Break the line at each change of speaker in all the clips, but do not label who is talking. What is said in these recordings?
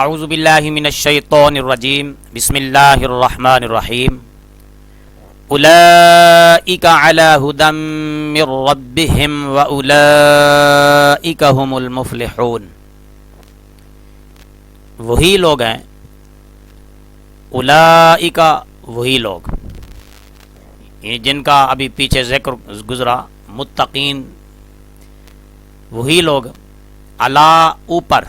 اعوذ باللہ من الشیطان الرجیم بسم اللہ الرحمن الرحیم اولئک علی ھدی من ربہم واولئک ھم المفلحون. وہی لوگ ہیں، اولئک وہی لوگ جن کا ابھی پیچھے ذکر گزرا، متقین، وہی لوگ. علی اوپر،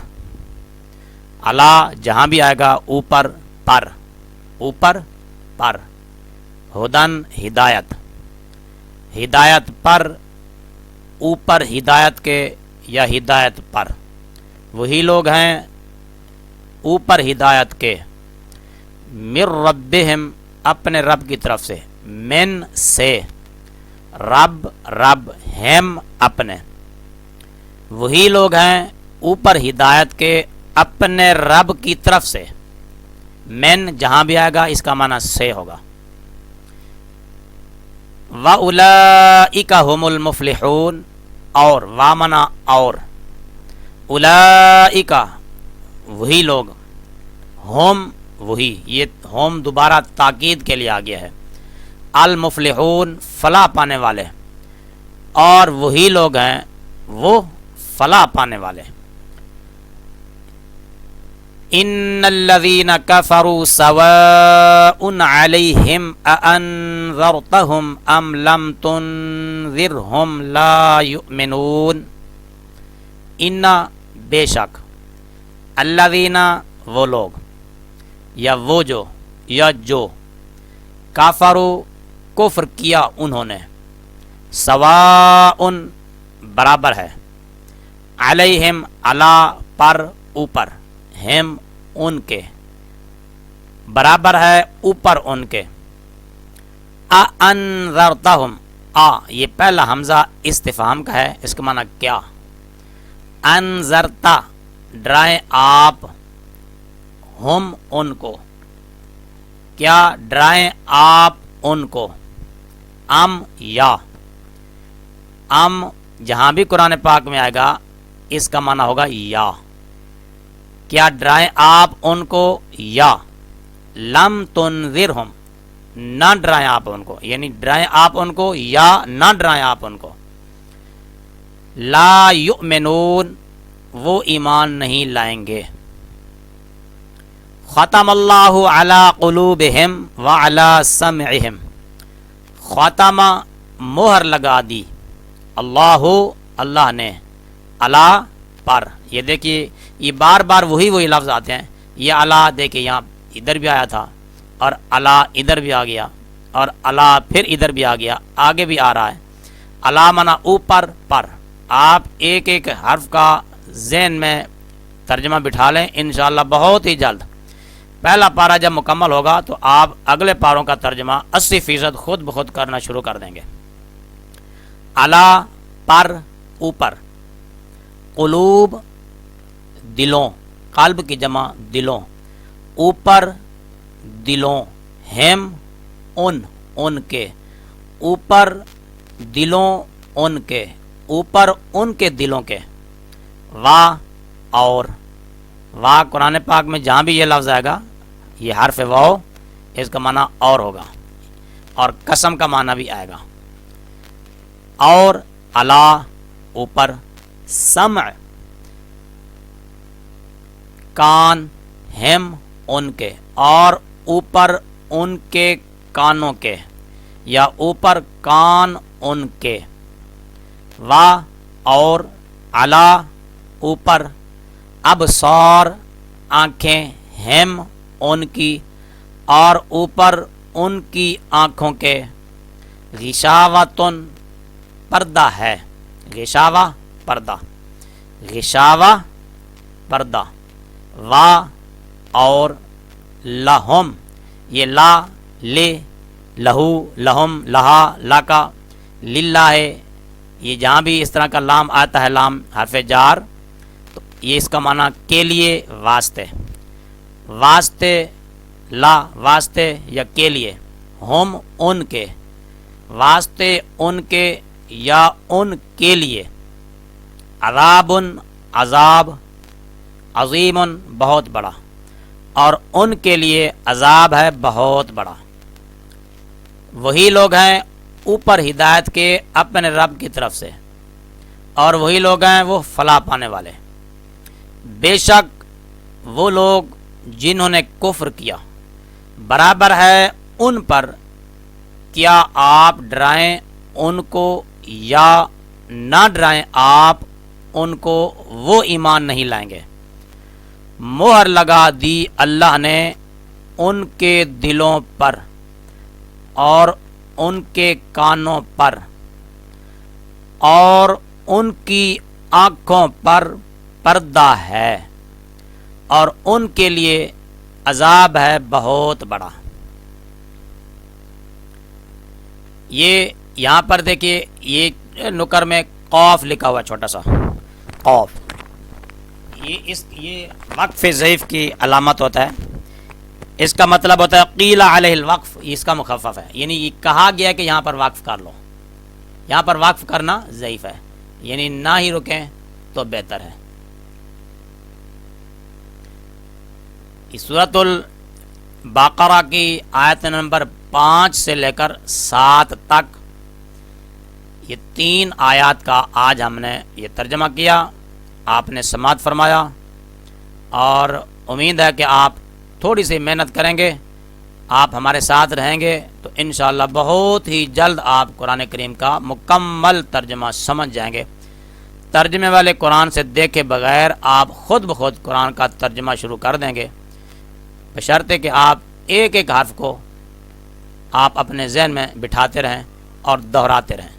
علی جہاں بھی آئے گا اوپر پر، اوپر پر. ہدن ہدایت، ہدایت پر، اوپر ہدایت کے یا ہدایت پر. وہی لوگ ہیں اوپر ہدایت کے. من ربہم اپنے رب کی طرف سے، من سے، رب رب، ہم اپنے. وہی لوگ ہیں اوپر ہدایت کے اپنے رب کی طرف سے. من جہاں بھی آئے گا اس کا معنی سے ہوگا. وَأُولَئِكَ هُمُ الْمُفْلِحُونَ، اور وامنا اور. اولئک وہی لوگ، ہم وہی، یہ ہم دوبارہ تاکید کے لیے آ گیا ہے. المفلحون فلاح پانے والے، اور وہی لوگ ہیں وہ فلاح پانے والے. ان الذین کفروا سواء علیہم اانذرتہم ام لم تنذرہم لا یؤمنون. ان بے شک، الذین وہ لوگ، یا وہ جو، یا جو، کافروا کفر کیا انہوں نے، سواء برابر ہے، علیہم علی پر اوپر، ہم ان کے، برابر ہے اوپر ان کے. انذرتہم، یہ پہلا حمزہ استفہام کا ہے، اس کا معنی کیا. انذرتا ڈرائیں آپ، ہم ان کو، کیا ڈرائیں آپ ان کو. ام یا، ام جہاں بھی قرآن پاک میں آئے گا اس کا معنی ہوگا یا. کیا ڈرائیں آپ ان کو، یا لم تنذرہم نہ ڈرائیں آپ ان کو، یعنی ڈرائیں آپ ان کو یا نہ ڈرائیں آپ ان کو. لا یؤمنون وہ ایمان نہیں لائیں گے. ختم اللہ علی قلوبہم وعلی سمعہم، ختم مہر لگا دی، اللہ اللہ نے، علی پر. یہ دیکھیے یہ بار بار وہی لفظ آتے ہیں. یہ علی دیکھیے یہاں ادھر بھی آیا تھا، اور علی ادھر بھی آ گیا، اور علی پھر ادھر بھی آ گیا، آگے بھی آ رہا ہے. علی منا اوپر پر. آپ ایک ایک حرف کا ذہن میں ترجمہ بٹھا لیں انشاءاللہ بہت ہی جلد. پہلا پارہ جب مکمل ہوگا تو آپ اگلے پاروں کا ترجمہ 80% خود بخود کرنا شروع کر دیں گے. علی پر اوپر، قلوب دلوں، قلب کی جمع دلوں، اوپر دلوں، ہم ان کے، اوپر دلوں ان کے، اوپر ان کے دلوں کے. وا اور، وا قرآن پاک میں جہاں بھی یہ لفظ آئے گا یہ حرف واو، اس کا معنی اور ہوگا، اور قسم کا معنی بھی آئے گا. اور علی اوپر، سمع کان، ہم ان کے، اور اوپر ان کے کانوں کے، یا اوپر کان ان کے. وا اور، علی اوپر، ابصار آنکھیں، ہم ان کی، اور اوپر ان کی آنکھوں کے. غشاوۃن پردہ ہے، غشاوہ پردہ، غشاوہ پردہ. وا اور لہم، یہ لا لے، لہو لہم لہا لاکا، للہ ہے. یہ جہاں بھی اس طرح کا لام آتا ہے، لام حرف جار، تو یہ اس کا معنی کے لیے، واسطے، واسطے، لا واسطے یا کے لیے. ہم ان کے، واسطے ان کے یا ان کے لیے. عذاب عذاب، عظیم بہت بڑا، اور ان کے لیے عذاب ہے بہت بڑا۔ وہی لوگ ہیں اوپر ہدایت کے اپنے رب کی طرف سے، اور وہی لوگ ہیں وہ فلاح پانے والے۔ بے شک وہ لوگ جنہوں نے کفر کیا، برابر ہے ان پر کیا آپ ڈرائیں ان کو یا نہ ڈرائیں آپ ان کو، وہ ایمان نہیں لائیں گے۔ مہر لگا دی اللہ نے ان کے دلوں پر اور ان کے کانوں پر اور ان کی آنکھوں پر پردہ ہے، اور ان کے لیے عذاب ہے بہت بڑا۔ یہ یہاں پر دیکھیے، یہ نکر میں قوف لکھا ہوا چھوٹا سا قوف، یہ وقف ضعیف کی علامت ہوتا ہے۔ اس کا مطلب ہوتا ہے قیل علیہ الوقف، اس کا مخفف ہے، یعنی یہ کہا گیا کہ یہاں پر وقف کر لو، یہاں پر وقف کرنا ضعیف ہے، یعنی نہ ہی رکیں تو بہتر ہے۔ سورۃ البقرہ کی آیت نمبر 5 سے لے کر 7 تک یہ 3 آیات کا آج ہم نے یہ ترجمہ کیا، آپ نے سماعت فرمایا، اور امید ہے کہ آپ تھوڑی سی محنت کریں گے، آپ ہمارے ساتھ رہیں گے تو انشاءاللہ بہت ہی جلد آپ قرآن کریم کا مکمل ترجمہ سمجھ جائیں گے۔ ترجمے والے قرآن سے دیکھے بغیر آپ خود بخود قرآن کا ترجمہ شروع کر دیں گے، بشرطے کہ آپ ایک ایک حرف کو آپ اپنے ذہن میں بٹھاتے رہیں اور دہراتے رہیں۔